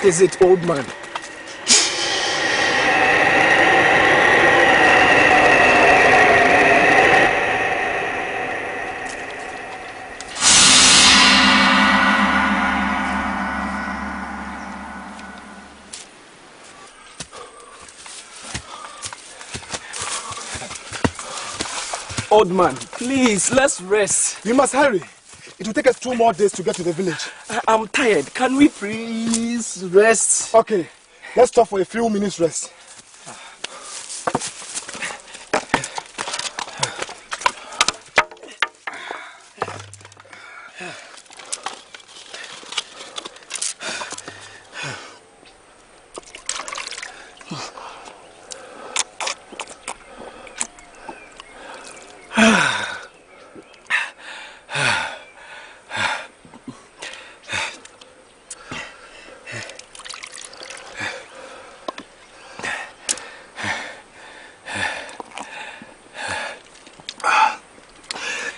What is it, old man? Old man, please, let's rest. We must hurry. It will take us 2 more days to get to the village. I'm tired. Can we please rest? Okay, let's stop for a few minutes rest.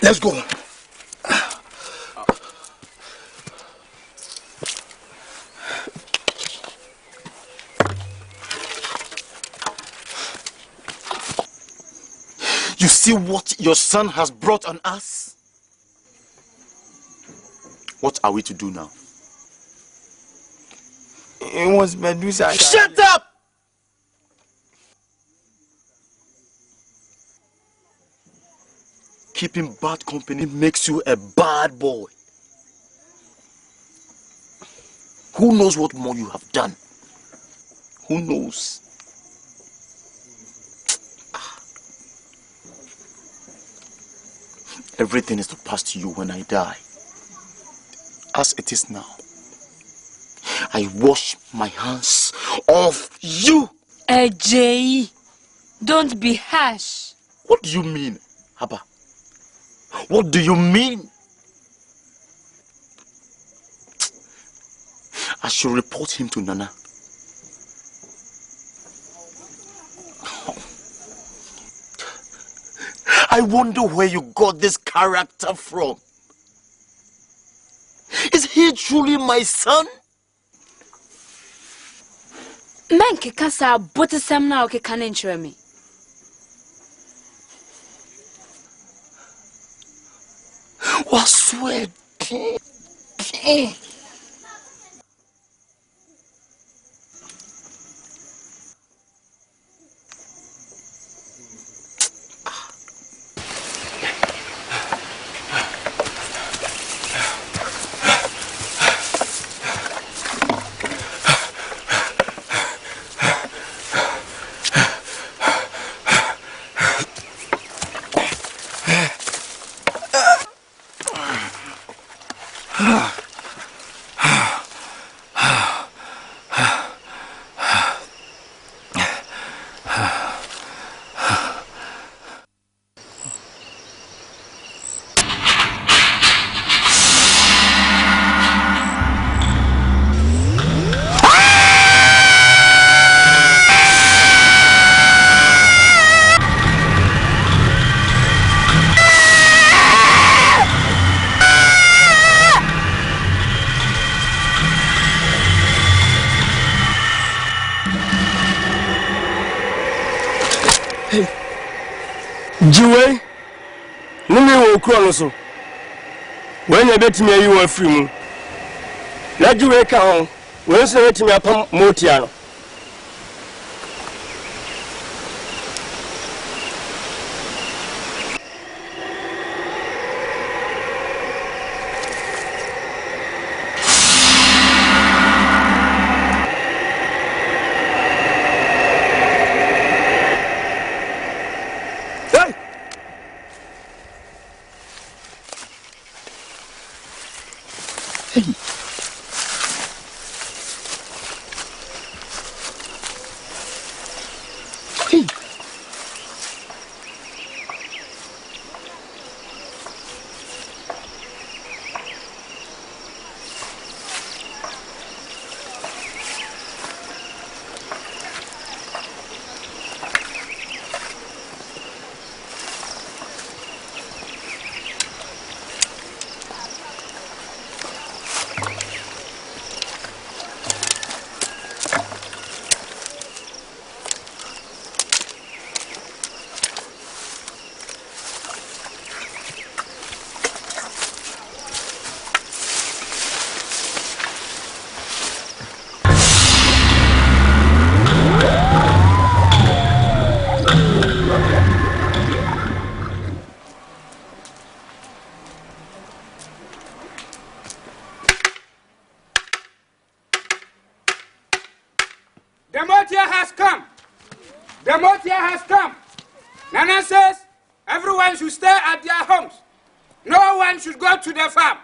Let's go. You see what your son has brought on us? What are we to do now? It was Medusa. Shut up! Keeping bad company makes you a bad boy. Who knows what more you have done? Who knows? Everything is to pass to you when I die. As it is now, I wash my hands off you. AGYA, don't be harsh. What do you mean, Haba? What do you mean? I should report him to Nana. I wonder where you got this character from. Is he truly my son? Man kasa bote sam na oke kanenchwe me. Waswe. Jiwe, numi wo kuro no so. When you bet me you are free mu. Na jiwe ka ho, when so bet me apam motia no. The Motia has come. The Motia has come. Nana says everyone should stay at their homes. No one should go to the farm.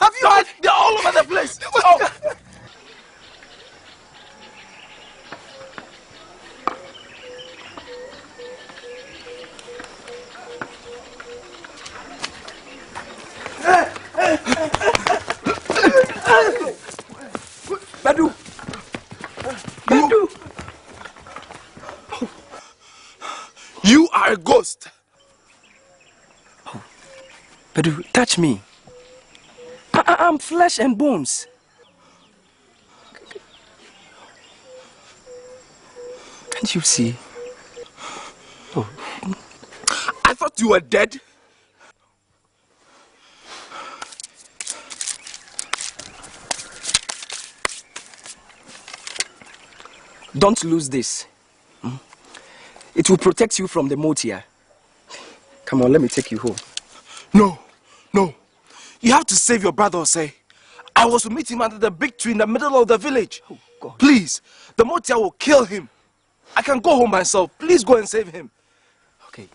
Have you heard? They're all over the place. Oh. Badu! Badu! You are a ghost. Badu, touch me. I'm flesh and bones. Can't you see? Oh. I thought you were dead. Don't lose this. It will protect you from the Motia. Come on, let me take you home. No. You have to save your brother, Osei. I was to meet him under the big tree in the middle of the village. Oh, God. Please, the Motia will kill him. I can go home myself. Please go and save him. Okay.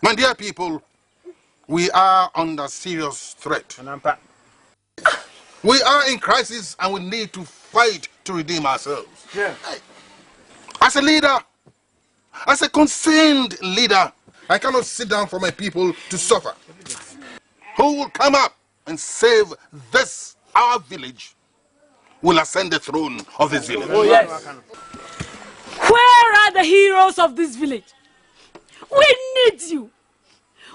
My dear people, we are under serious threat. We are in crisis and we need to fight to redeem ourselves. Yeah. As a leader, as a concerned leader, I cannot sit down for my people to suffer. Who will come up and save this, our village, will ascend the throne of this village. Oh, yes. Where are the heroes of this village? We need you.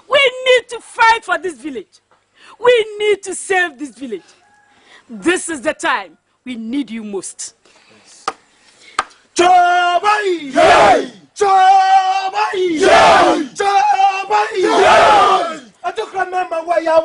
We need to fight for this village. We need to save this village. This is the time we need you most. Dabi! Dabi! Dabi! I don't remember waya.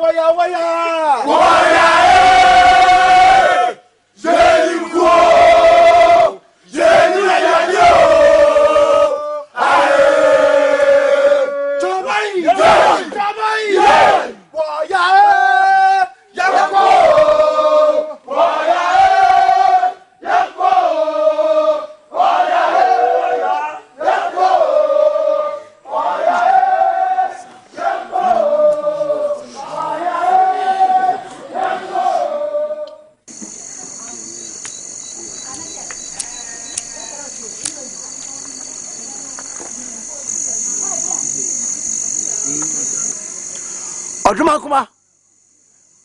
Oduma kuma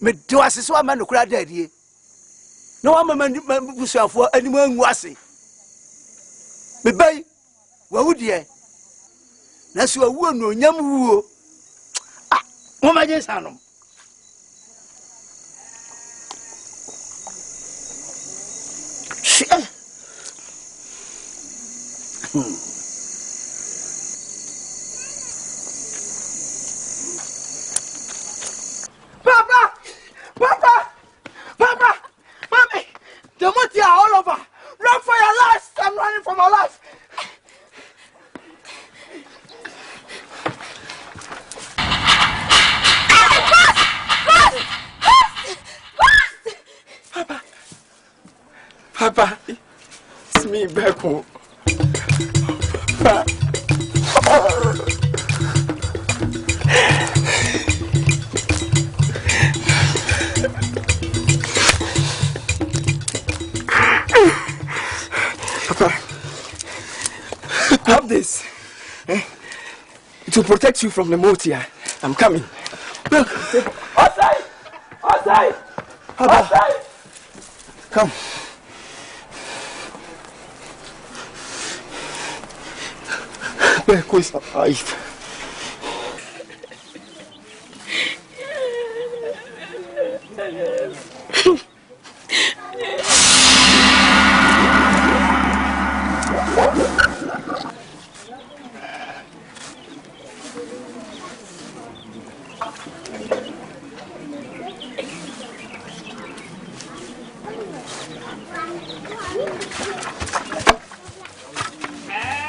me do asese wa ma no kura dadie no wa ma busuafo animu angu ase Me bay, what would ye? That's your wound, no yamu. Ah, Mama Jesano. Papa! Papa! Papa! Mommy! The money are all over! Run for your life! I'm running for my life! Papa, it's me back home. Papa. Papa, have this. It will protect you from the motia. I'm coming. Look. Outside! Outside! Papa. Outside! Come. Where is alive?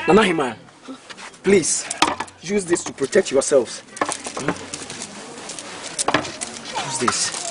Nanahima, please use this to protect yourselves. Use this.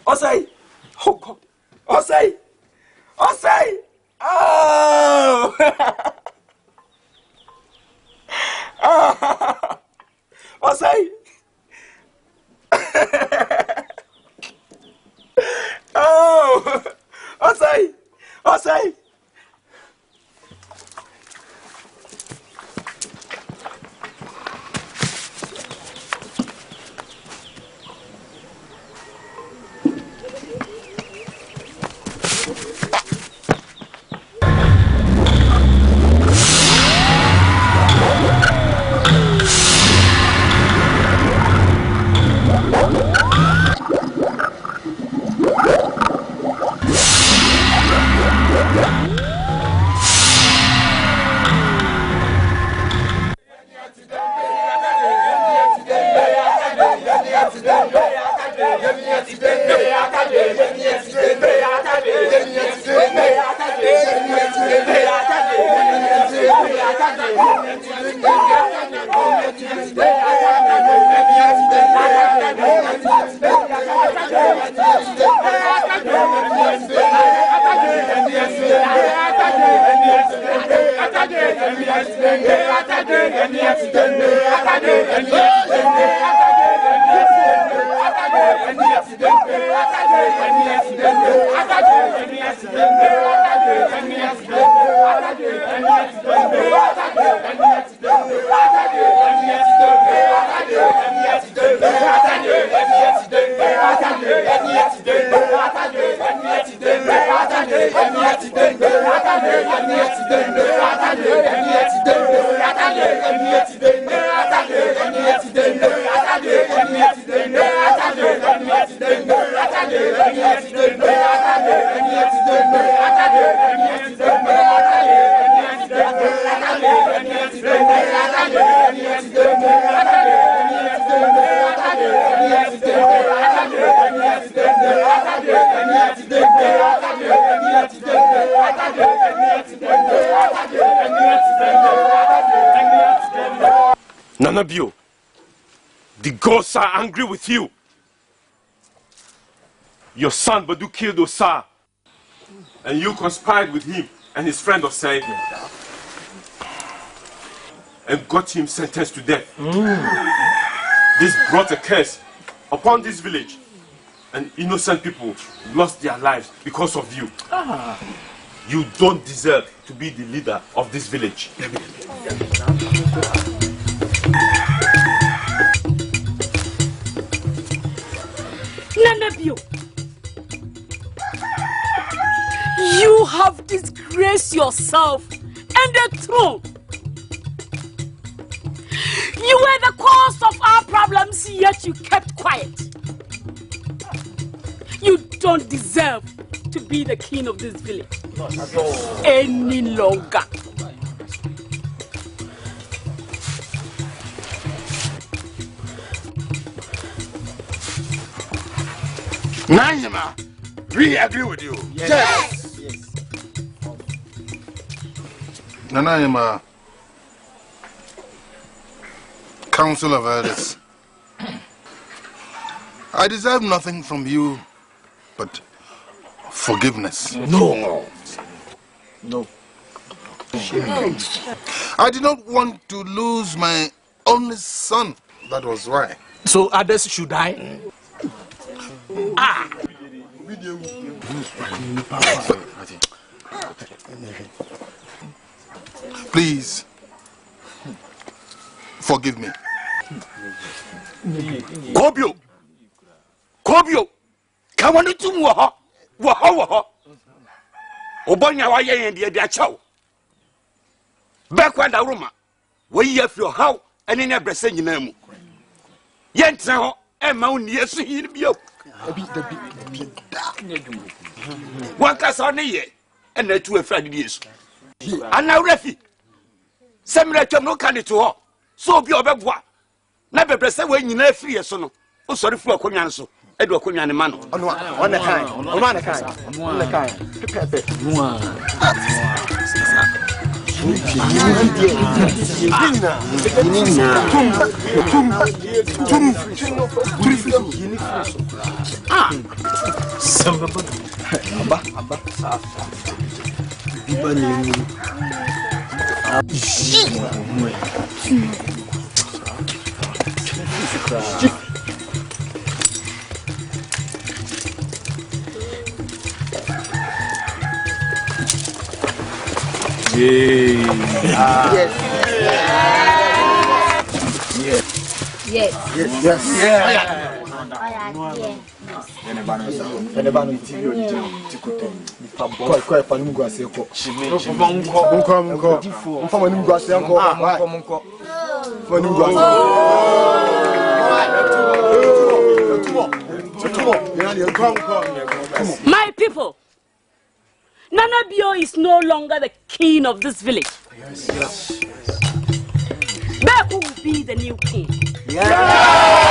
Osei! Oh God! Osei! Osei! Oh! Oh! Osei! Oh! Osei! Osei! Nanabio, the gods are angry with you. Your son Badu killed Osa, and you conspired with him and his friend Osei, and got him sentenced to death. This brought a curse upon this village, and innocent people lost their lives because of you. You don't deserve to be the leader of this village. Nanabio, you have disgraced yourself and the throne. You were the cause of our problems, yet you kept quiet. You don't deserve to be the king of this village any longer. Nanyama, we agree with you. Yes. Nanyama, Council of Elders, I deserve nothing from you but forgiveness. No. I did not want to lose my only son. That was why. So others should die? Please, forgive me. Kobio, come on to Waha. Obonya wa yen de dia chaw. Back when the Roma, we have your how and in every saying name. Yet now, and Mount Yes, he be up. One class on a year, and the two Friday years. And now, Refi, Samuel no candy to her. So be over what? Never press away in a free son. Oh, sorry for a conyanso. Edward Kunyan man. On the kind. My people, Nanabio is no longer the king of this village. Yes. Beku will be the new king. Yeah.